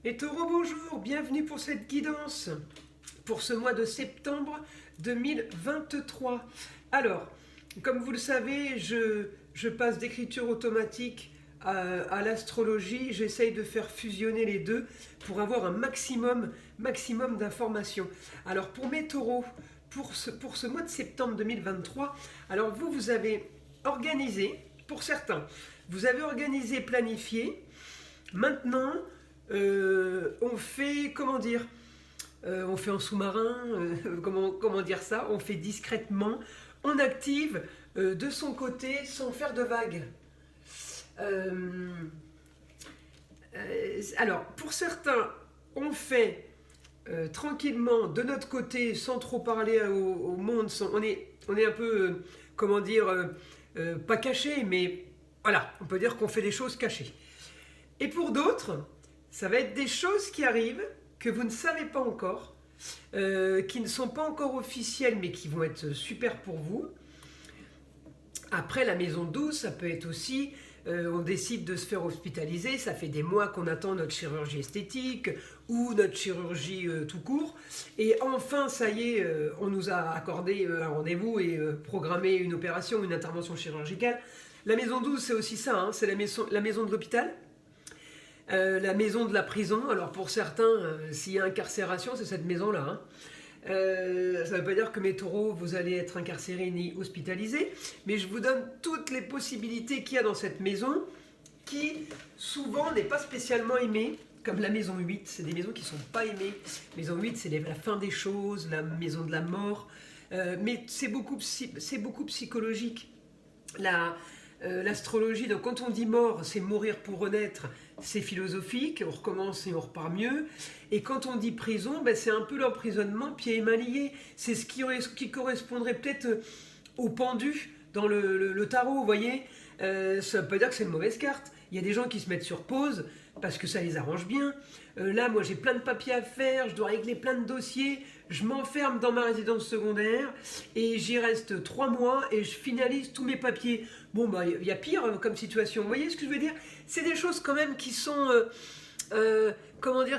Et Taureau, bonjour, bienvenue pour cette guidance pour ce mois de septembre 2023. Alors, comme vous le savez, je passe d'écriture automatique à l'astrologie. J'essaye de faire fusionner les deux pour avoir un maximum d'informations. Alors, pour mes taureaux, pour ce mois de septembre 2023, alors vous avez organisé, pour certains, vous avez organisé, planifié. Maintenant, on fait, comment dire, on fait en sous-marin, comment dire ça, on fait discrètement, on active de son côté sans faire de vagues. Alors, pour certains, on fait tranquillement de notre côté sans trop parler au monde. On est un peu, comment dire, pas caché, mais voilà, on peut dire qu'on fait des choses cachées. Et pour d'autres, ça va être des choses qui arrivent, que vous ne savez pas encore, qui ne sont pas encore officielles, mais qui vont être super pour vous. Après, la maison 12, ça peut être aussi, on décide de se faire hospitaliser, ça fait des mois qu'on attend notre chirurgie esthétique ou notre chirurgie tout court. Et enfin, ça y est, on nous a accordé un rendez-vous et programmé une opération, une intervention chirurgicale. La maison 12, c'est aussi ça, hein, c'est la maison de l'hôpital. La maison de la prison, alors pour certains, s'il y a incarcération, c'est cette maison-là. Hein. Ça ne veut pas dire que mes taureaux, vous allez être incarcérés ni hospitalisés, mais je vous donne toutes les possibilités qu'il y a dans cette maison, qui souvent n'est pas spécialement aimée, comme la maison 8, c'est des maisons qui ne sont pas aimées. Maison 8, c'est la fin des choses, la maison de la mort, mais c'est beaucoup psychologique. L'astrologie, donc quand on dit mort, c'est mourir pour renaître, c'est philosophique, on recommence et on repart mieux. Et quand on dit prison, ben c'est un peu l'emprisonnement pieds et mains liés. C'est ce qui correspondrait peut-être au pendu dans le tarot, vous voyez. Ça veut pas dire que c'est une mauvaise carte. Il y a des gens qui se mettent sur pause parce que ça les arrange bien. Là, moi, j'ai plein de papiers à faire, je dois régler plein de dossiers. Je m'enferme dans ma résidence secondaire et j'y reste 3 mois et je finalise tous mes papiers. Bon, bah, il y a pire comme situation. Vous voyez ce que je veux dire? C'est des choses quand même qui sont,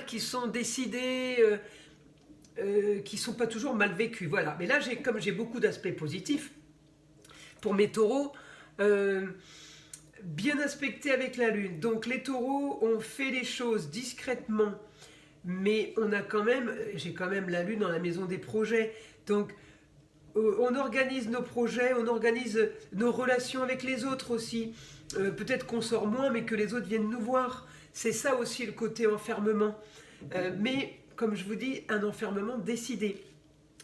qui sont décidées, qui sont pas toujours mal vécues. Voilà. Mais là, comme j'ai beaucoup d'aspects positifs, pour mes taureaux, bien aspectés avec la lune. Donc les taureaux, on fait les choses discrètement, mais j'ai quand même la lune dans la maison des projets. Donc on organise nos projets, on organise nos relations avec les autres aussi. Peut-être qu'on sort moins, mais que les autres viennent nous voir. C'est ça aussi le côté enfermement. Mais comme je vous dis, un enfermement décidé.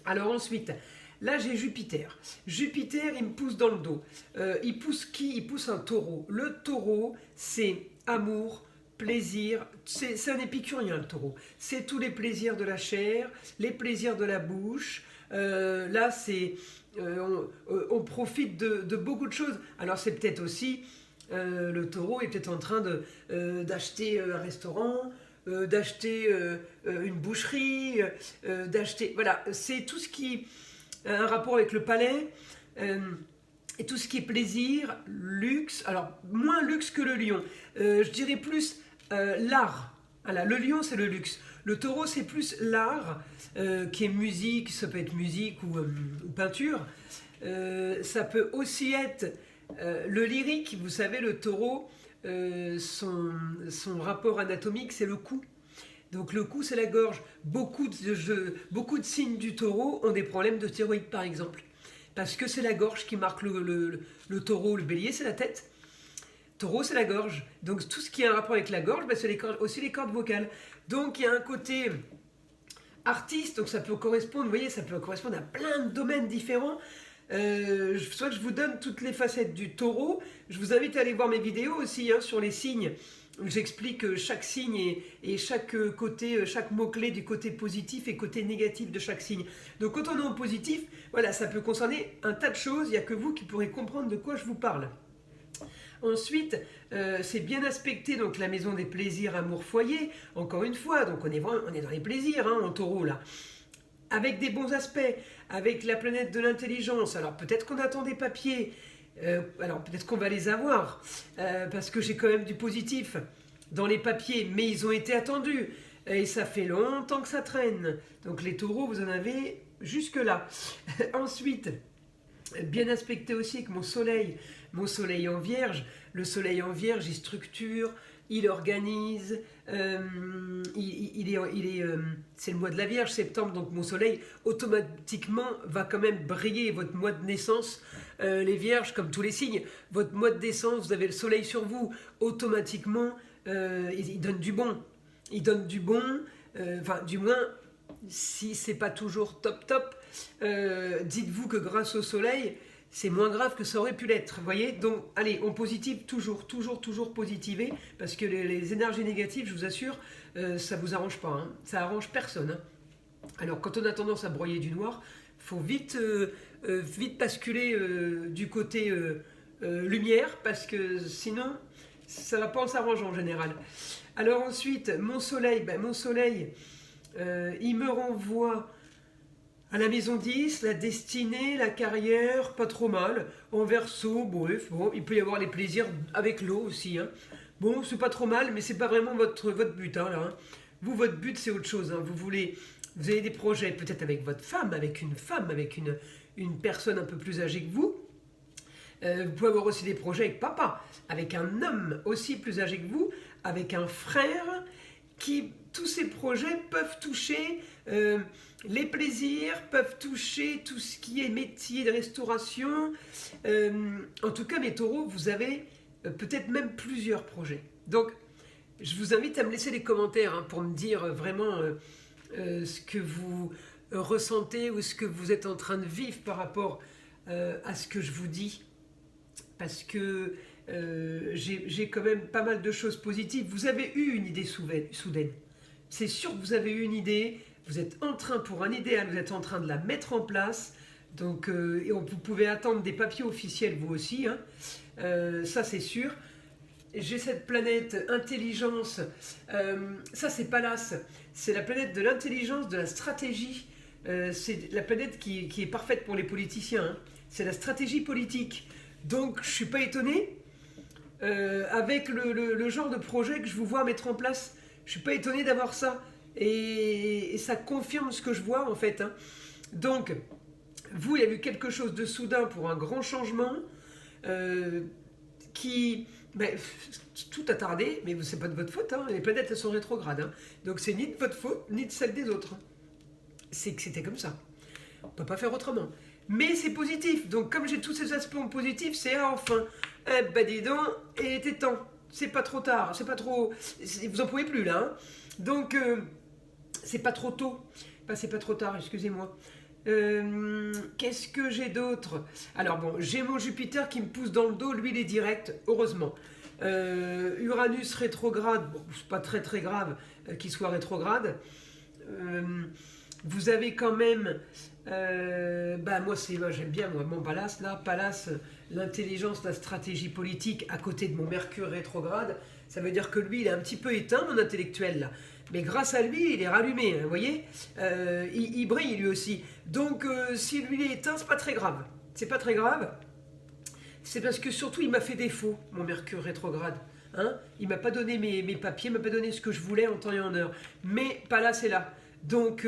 Alors ensuite, là j'ai Jupiter. Jupiter, il me pousse dans le dos. Il pousse qui? Il pousse un taureau. Le taureau, c'est amour, plaisir. C'est un épicurien, le taureau. C'est tous les plaisirs de la chair, les plaisirs de la bouche. Là, on profite de beaucoup de choses. Alors c'est peut-être aussi, le taureau est peut-être en train d'acheter un restaurant, d'acheter une boucherie, d'acheter... Voilà, c'est tout ce qui a un rapport avec le palais, et tout ce qui est plaisir, luxe. Alors, moins luxe que le lion. Je dirais plus l'art. Voilà, le lion, c'est le luxe. Le taureau, c'est plus l'art, qui est musique, ça peut être musique ou peinture. Ça peut aussi être le lyrique. Vous savez, le taureau, son rapport anatomique, c'est le cou. Donc le cou, c'est la gorge. Beaucoup de signes du taureau ont des problèmes de thyroïde, par exemple. Parce que c'est la gorge qui marque le taureau. Le bélier, c'est la tête. Taureau, c'est la gorge. Donc tout ce qui a un rapport avec la gorge, ben, c'est aussi les cordes vocales. Donc il y a un côté artiste, donc ça peut correspondre, vous voyez, ça peut correspondre à plein de domaines différents. Soit je vous donne toutes les facettes du taureau. Je vous invite à aller voir mes vidéos aussi, hein, sur les signes. J'explique chaque signe et chaque côté, chaque mot-clé du côté positif et côté négatif de chaque signe. Donc quand on est en positif, voilà, ça peut concerner un tas de choses. Il n'y a que vous qui pourrez comprendre de quoi je vous parle. Ensuite, c'est bien aspecté, donc la maison des plaisirs, amour, foyer. Encore une fois, donc on est dans les plaisirs, hein, en taureau là. Avec des bons aspects, avec la planète de l'intelligence. Alors peut-être qu'on attend des papiers, alors peut-être qu'on va les avoir, parce que j'ai quand même du positif dans les papiers, mais ils ont été attendus. Et ça fait longtemps que ça traîne. Donc les taureaux, vous en avez jusque-là. Ensuite, bien aspecté aussi avec mon soleil en vierge. Le soleil en vierge, il structure, il organise, c'est le mois de la Vierge, septembre, donc mon soleil automatiquement va quand même briller. Votre mois de naissance, les Vierges, comme tous les signes, votre mois de naissance, vous avez le soleil sur vous, automatiquement, il donne du bon. Il donne du bon, enfin du moins, si c'est pas toujours top, dites-vous que grâce au soleil, c'est moins grave que ça aurait pu l'être, vous voyez. Donc, allez, on positive toujours positiver, parce que les énergies négatives, je vous assure, ça vous arrange pas, hein. Ça arrange personne, hein. Alors, quand on a tendance à broyer du noir, faut vite basculer du côté lumière, parce que sinon, ça va pas en s'arranger en général. Alors ensuite, mon soleil, il me renvoie à la maison 10, la destinée, la carrière, pas trop mal. En Verseau, bref, bon, il peut y avoir les plaisirs avec l'eau aussi, hein. Bon, c'est pas trop mal, mais c'est pas vraiment votre but, hein, là, hein. Vous, votre but, c'est autre chose, hein. Vous avez des projets, peut-être avec votre femme, avec une personne un peu plus âgée que vous. Vous pouvez avoir aussi des projets avec papa, avec un homme aussi plus âgé que vous, avec un frère, tous ces projets peuvent toucher les plaisirs, peuvent toucher tout ce qui est métier de restauration. En tout cas, mes taureaux, vous avez peut-être même plusieurs projets. Donc, je vous invite à me laisser des commentaires, hein, pour me dire vraiment ce que vous ressentez ou ce que vous êtes en train de vivre par rapport à ce que je vous dis. Parce que j'ai quand même pas mal de choses positives. Vous avez eu une idée soudaine. C'est sûr que vous avez eu une idée, vous êtes en train, pour un idéal, vous êtes en train de la mettre en place. Donc, vous pouvez attendre des papiers officiels, vous aussi, hein. Ça, c'est sûr. J'ai cette planète intelligence. Ça, c'est Pallas. C'est la planète de l'intelligence, de la stratégie. C'est la planète qui est parfaite pour les politiciens, hein. C'est la stratégie politique. Donc, je ne suis pas étonné, avec le genre de projet que je vous vois mettre en place. Je ne suis pas étonné d'avoir ça. Et ça confirme ce que je vois, en fait, hein. Donc, vous, il y a eu quelque chose de soudain pour un grand changement qui... tout a tardé, mais ce n'est pas de votre faute, hein. Les planètes, elles sont rétrogrades, hein. Donc, c'est ni de votre faute, ni de celle des autres. C'est que c'était comme ça. On ne peut pas faire autrement. Mais c'est positif. Donc, comme j'ai tous ces aspects positifs, c'est enfin. Eh ben, dis donc, il était temps. C'est pas trop tard. C'est pas trop. Vous en pouvez plus là, hein. Donc, c'est pas trop tôt. Enfin, c'est pas trop tard, excusez-moi. Qu'est-ce que j'ai d'autre? Alors, bon, j'ai mon Jupiter qui me pousse dans le dos. Lui, il est direct, heureusement. Uranus rétrograde. Bon, c'est pas très très grave qu'il soit rétrograde. Vous avez quand même, moi j'aime bien mon Pallas là, Pallas, l'intelligence, la stratégie politique à côté de mon Mercure rétrograde. Ça veut dire que lui il est un petit peu éteint, mon intellectuel là, mais grâce à lui il est rallumé, hein, vous voyez, il brille lui aussi. Donc si lui il est éteint, c'est pas très grave, c'est pas très grave. C'est parce que surtout il m'a fait défaut, mon Mercure rétrograde, hein. Il m'a pas donné mes papiers, il m'a pas donné ce que je voulais en temps et en heure. Mais Pallas est là. Donc,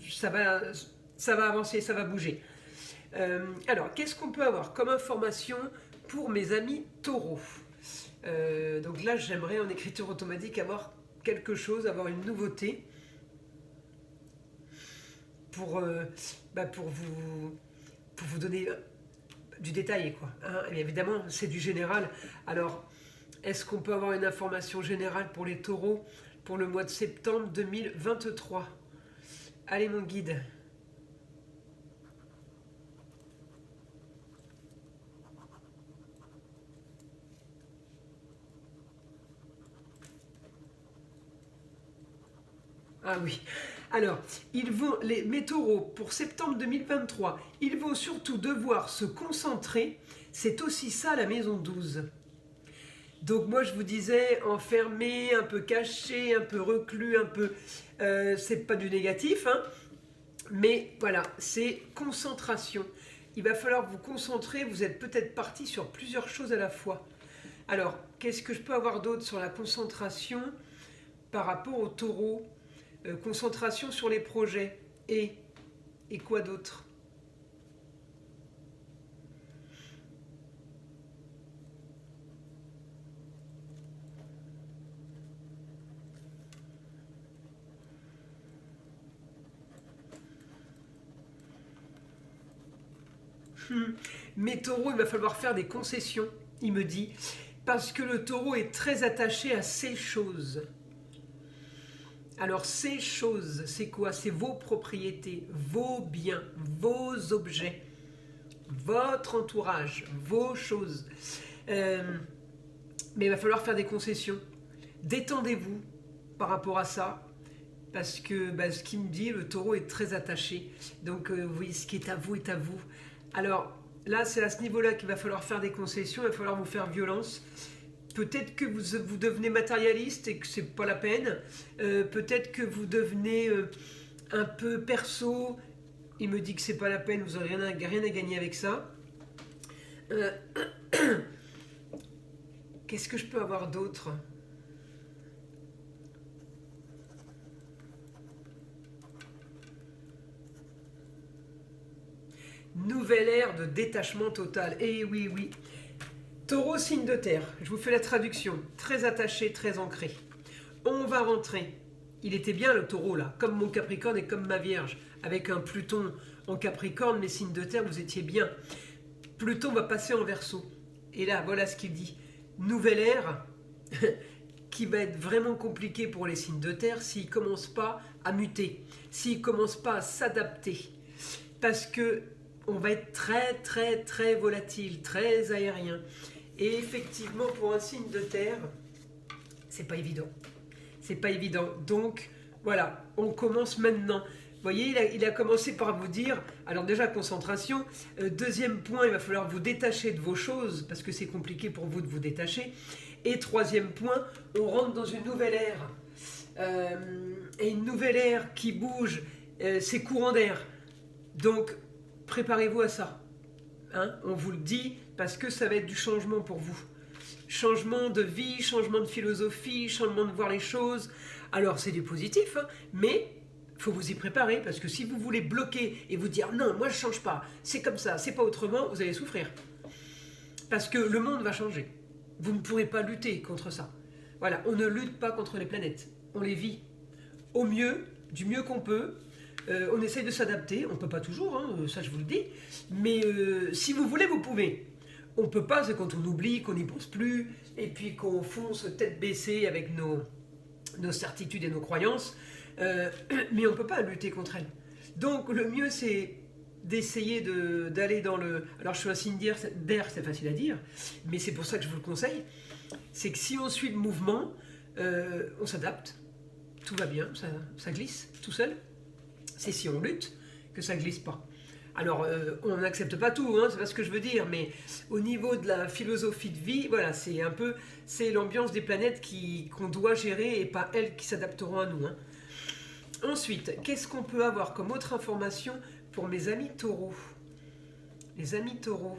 ça va avancer, ça va bouger. Alors, qu'est-ce qu'on peut avoir comme information pour mes amis taureaux? Donc là, j'aimerais en écriture automatique avoir quelque chose, avoir une nouveauté pour vous donner du détail, quoi, hein. Et évidemment, c'est du général. Alors, est-ce qu'on peut avoir une information générale pour les taureaux pour le mois de septembre 2023? Allez, mon guide. Ah oui. Alors, mes taureaux, pour septembre 2023, ils vont surtout devoir se concentrer. C'est aussi ça la maison 12. Donc moi je vous disais enfermé, un peu caché, un peu reclus, un peu... c'est pas du négatif, hein, mais voilà, c'est concentration. Il va falloir vous concentrer, vous êtes peut-être parti sur plusieurs choses à la fois. Alors, qu'est-ce que je peux avoir d'autre sur la concentration par rapport au taureau? concentration sur les projets. Et quoi d'autre? Mais taureau, il va falloir faire des concessions, il me dit, parce que le taureau est très attaché à ces choses. Alors ces choses, c'est quoi? C'est vos propriétés, vos biens, vos objets, votre entourage, vos choses. Mais il va falloir faire des concessions. Détendez-vous par rapport à ça. Parce que ce qu'il me dit, le taureau est très attaché. Donc vous voyez, ce qui est à vous est à vous. Alors là, c'est à ce niveau-là qu'il va falloir faire des concessions, il va falloir vous faire violence. Peut-être que vous devenez matérialiste et que c'est pas la peine. Peut-être que vous devenez un peu perso. Il me dit que c'est pas la peine, vous n'aurez rien à gagner avec ça. Qu'est-ce que je peux avoir d'autre ? Nouvelle ère de détachement total. Eh oui, oui. Taureau, signe de terre. Je vous fais la traduction. Très attaché, très ancré. On va rentrer. Il était bien le taureau là, comme mon Capricorne et comme ma Vierge. Avec un Pluton en Capricorne, mais signe de terre, vous étiez bien. Pluton va passer en Verseau. Et là, voilà ce qu'il dit. Nouvelle ère qui va être vraiment compliquée pour les signes de terre s'ils ne commencent pas à muter, s'ils ne commencent pas à s'adapter. Parce que on va être très très très volatile, très aérien. Et effectivement, pour un signe de terre, c'est pas évident. C'est pas évident. Donc, voilà, on commence maintenant. Vous voyez, il a commencé par vous dire, alors déjà, concentration. Deuxième point, il va falloir vous détacher de vos choses, parce que c'est compliqué pour vous de vous détacher. Et troisième point, on rentre dans une nouvelle ère. Et une nouvelle ère qui bouge, c'est courant d'air. Donc, préparez-vous à ça. Hein, on vous le dit parce que ça va être du changement pour vous. Changement de vie, changement de philosophie, changement de voir les choses. Alors c'est du positif, hein, mais il faut vous y préparer parce que si vous voulez bloquer et vous dire non, moi je ne change pas, c'est comme ça, c'est pas autrement, vous allez souffrir. Parce que le monde va changer. Vous ne pourrez pas lutter contre ça. Voilà, on ne lutte pas contre les planètes, on les vit au mieux, du mieux qu'on peut. On essaye de s'adapter, on ne peut pas toujours, hein, ça je vous le dis, mais si vous voulez, vous pouvez. On ne peut pas, c'est quand on oublie, qu'on n'y pense plus, et puis qu'on fonce tête baissée avec nos certitudes et nos croyances, mais on ne peut pas lutter contre elles. Donc le mieux c'est d'essayer d'aller dans le... Alors je suis un signe d'air, c'est facile à dire, mais c'est pour ça que je vous le conseille, c'est que si on suit le mouvement, on s'adapte, tout va bien, ça glisse tout seul. C'est si on lutte que ça glisse pas. Alors, on n'accepte pas tout, hein, c'est pas ce que je veux dire, mais au niveau de la philosophie de vie, voilà, c'est l'ambiance des planètes qu'on doit gérer et pas elles qui s'adapteront à nous. Hein. Ensuite, qu'est-ce qu'on peut avoir comme autre information pour mes amis taureaux? Les amis taureaux.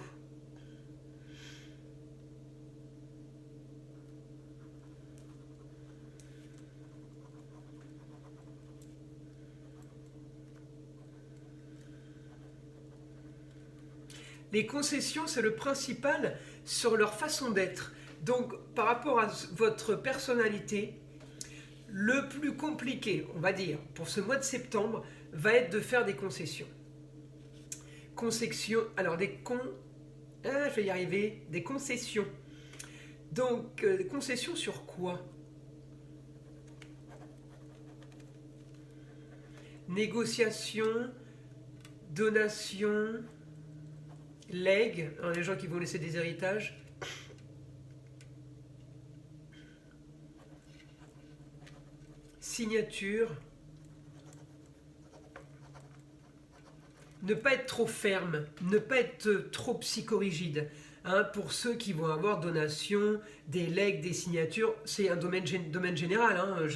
Les concessions, c'est le principal sur leur façon d'être. Donc, par rapport à votre personnalité, le plus compliqué, on va dire, pour ce mois de septembre, va être de faire des concessions. Concessions, alors je vais y arriver, des concessions. Donc, des concessions sur quoi? Négociation, donation... legs, hein, les gens qui vont laisser des héritages. Signature. Ne pas être trop ferme, ne pas être trop psychorigide. Hein, pour ceux qui vont avoir donation, des legs, des signatures, c'est un domaine général. Hein,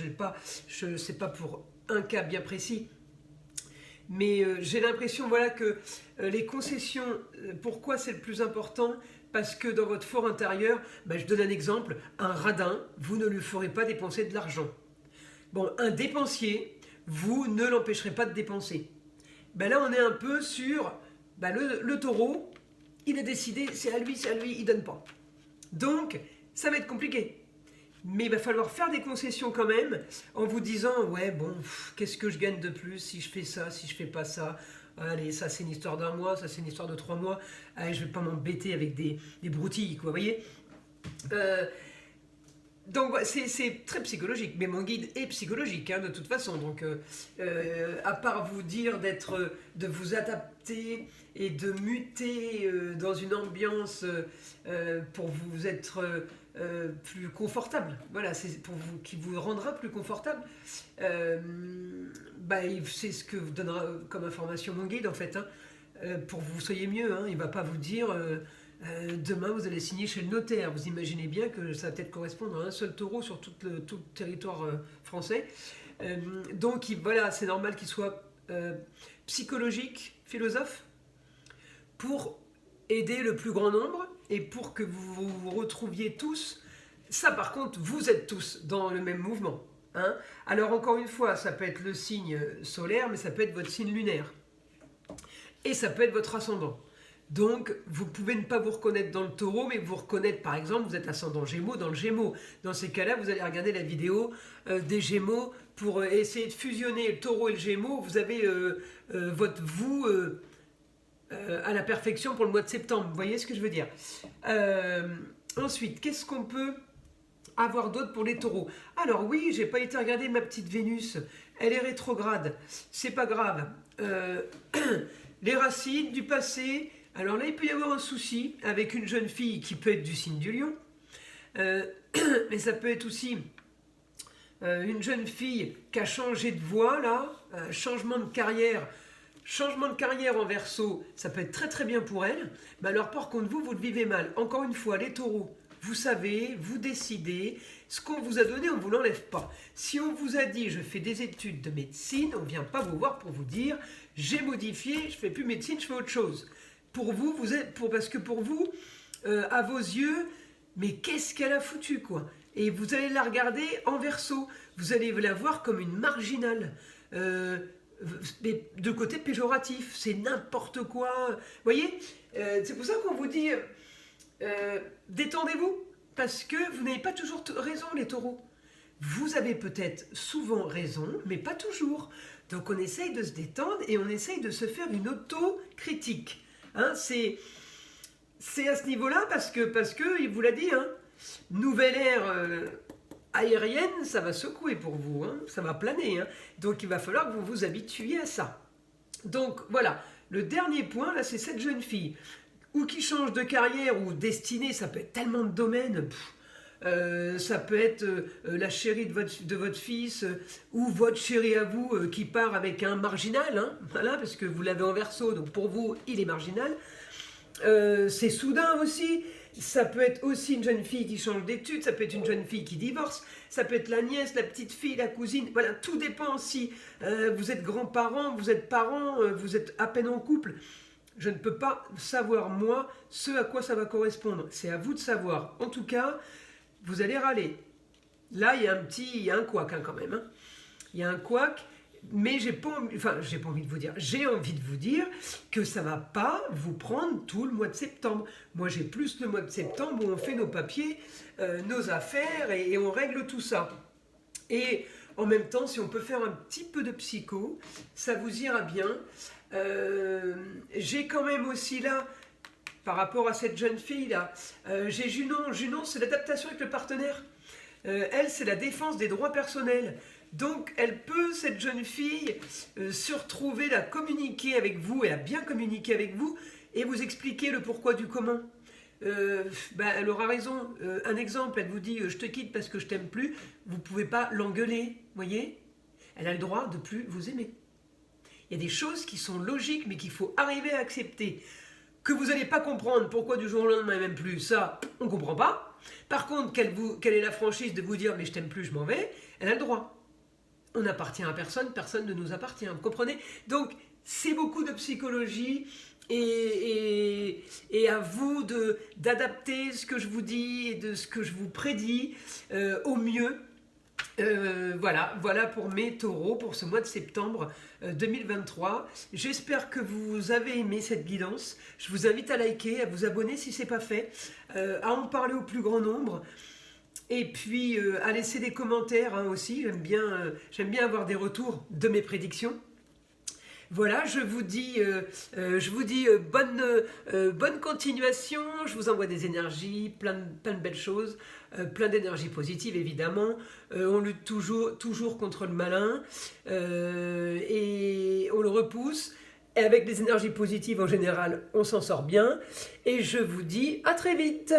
c'est pas pour un cas bien précis. Mais j'ai l'impression voilà, que les concessions, pourquoi c'est le plus important? Parce que dans votre fort intérieur, je donne un exemple, un radin, vous ne lui ferez pas dépenser de l'argent. Bon, un dépensier, vous ne l'empêcherez pas de dépenser. Ben là, on est un peu sur le taureau, il est décidé, c'est à lui, il donne pas. Donc, ça va être compliqué. Mais il va falloir faire des concessions quand même, en vous disant, ouais, bon, qu'est-ce que je gagne de plus si je fais ça, si je fais pas ça. Allez, ça c'est une histoire d'1 mois, ça c'est une histoire de 3 mois. Allez, je vais pas m'embêter avec des broutilles, quoi, vous voyez. Donc c'est très psychologique, mais mon guide est psychologique de toute façon. Donc à part vous dire de vous adapter et de muter dans une ambiance pour vous être plus confortable. Voilà, c'est pour vous qui vous rendra plus confortable. C'est ce que vous donnera comme information mon guide en fait. Pour que vous soyez mieux. Il ne va pas vous dire. Demain, vous allez signer chez le notaire. Vous imaginez bien que ça va peut-être correspondre à un seul taureau sur tout le territoire français. Donc, voilà, c'est normal qu'il soit psychologique, philosophe, pour aider le plus grand nombre et pour que vous vous retrouviez tous. Ça, par contre, vous êtes tous dans le même mouvement. Alors, encore une fois, ça peut être le signe solaire, mais ça peut être votre signe lunaire. Et ça peut être votre ascendant. Donc, vous pouvez ne pas vous reconnaître dans le taureau, mais vous reconnaître, par exemple, vous êtes ascendant Gémeaux dans le Gémeaux. Dans ces cas-là, vous allez regarder la vidéo des Gémeaux pour essayer de fusionner le taureau et le Gémeaux. Vous avez votre vous à la perfection pour le mois de septembre. Vous voyez ce que je veux dire. Ensuite, qu'est-ce qu'on peut avoir d'autre pour les taureaux? Alors oui, j'ai pas été regarder ma petite Vénus. Elle est rétrograde. C'est pas grave. Les racines du passé. Alors là, il peut y avoir un souci avec une jeune fille qui peut être du signe du lion. Mais ça peut être aussi une jeune fille qui a changé de voie, là, changement de carrière. Changement de carrière en Verseau, ça peut être très très bien pour elle. Mais alors par contre, vous le vivez mal. Encore une fois, les taureaux, vous savez, vous décidez. Ce qu'on vous a donné, on ne vous l'enlève pas. Si on vous a dit, je fais des études de médecine, on ne vient pas vous voir pour vous dire, j'ai modifié, je ne fais plus médecine, je fais autre chose. Pour vous, parce que pour vous, à vos yeux, mais qu'est-ce qu'elle a foutu, quoi. Et vous allez la regarder en Verseau. Vous allez la voir comme une marginale. Mais de côté péjoratif, c'est n'importe quoi. Vous voyez, c'est pour ça qu'on vous dit, détendez-vous. Parce que vous n'avez pas toujours raison, les taureaux. Vous avez peut-être souvent raison, mais pas toujours. Donc on essaye de se détendre et on essaye de se faire une auto-critique. C'est à ce niveau-là parce que il vous l'a dit, nouvelle ère aérienne, ça va secouer pour vous, ça va planer. Donc il va falloir que vous vous habituiez à ça. Donc voilà, le dernier point, là, c'est cette jeune fille. Ou qui change de carrière ou destinée, ça peut être tellement de domaines. Ça peut être la chérie de votre fils ou votre chéri à vous qui part avec un marginal, voilà, parce que vous l'avez en Verseau, donc pour vous, il est marginal. C'est soudain aussi. Ça peut être aussi une jeune fille qui change d'études, ça peut être une jeune fille qui divorce, ça peut être la nièce, la petite fille, la cousine. Voilà, tout dépend si vous êtes grands-parents, vous êtes parents, vous êtes à peine en couple. Je ne peux pas savoir, moi, ce à quoi ça va correspondre. C'est à vous de savoir. En tout cas, vous allez râler. Là, il y a un couac quand même. Il y a un couac, mais j'ai envie de vous dire que ça ne va pas vous prendre tout le mois de septembre. Moi, j'ai plus le mois de septembre où on fait nos papiers, nos affaires et on règle tout ça. Et en même temps, si on peut faire un petit peu de psycho, ça vous ira bien. J'ai quand même aussi là, par rapport à cette jeune fille là, j'ai Junon. Junon, c'est l'adaptation avec le partenaire. Elle, c'est la défense des droits personnels. Donc, elle peut, cette jeune fille, se retrouver à communiquer avec vous et à bien communiquer avec vous et vous expliquer le pourquoi du comment. Elle aura raison. Un exemple, elle vous dit je te quitte parce que je t'aime plus. Vous ne pouvez pas l'engueuler, voyez. Elle a le droit de plus vous aimer. Il y a des choses qui sont logiques, mais qu'il faut arriver à accepter. Que vous n'allez pas comprendre pourquoi du jour au lendemain, même plus, ça, on ne comprend pas. Par contre, qu'elle ait la franchise de vous dire, mais je t'aime plus, je m'en vais, elle a le droit. On n'appartient à personne, personne ne nous appartient, vous comprenez? Donc, c'est beaucoup de psychologie et à vous d'adapter ce que je vous dis et de ce que je vous prédis au mieux. Voilà pour mes taureaux pour ce mois de septembre 2023. J'espère que vous avez aimé cette guidance. Je vous invite à liker, à vous abonner si ce n'est pas fait, à en parler au plus grand nombre. Et puis à laisser des commentaires aussi. J'aime bien avoir des retours de mes prédictions. Voilà, je vous dis bonne continuation. Je vous envoie des énergies, plein de belles choses, plein d'énergie positive évidemment. On lutte toujours contre le malin et on le repousse. Et avec les énergies positives en général, on s'en sort bien. Et je vous dis à très vite.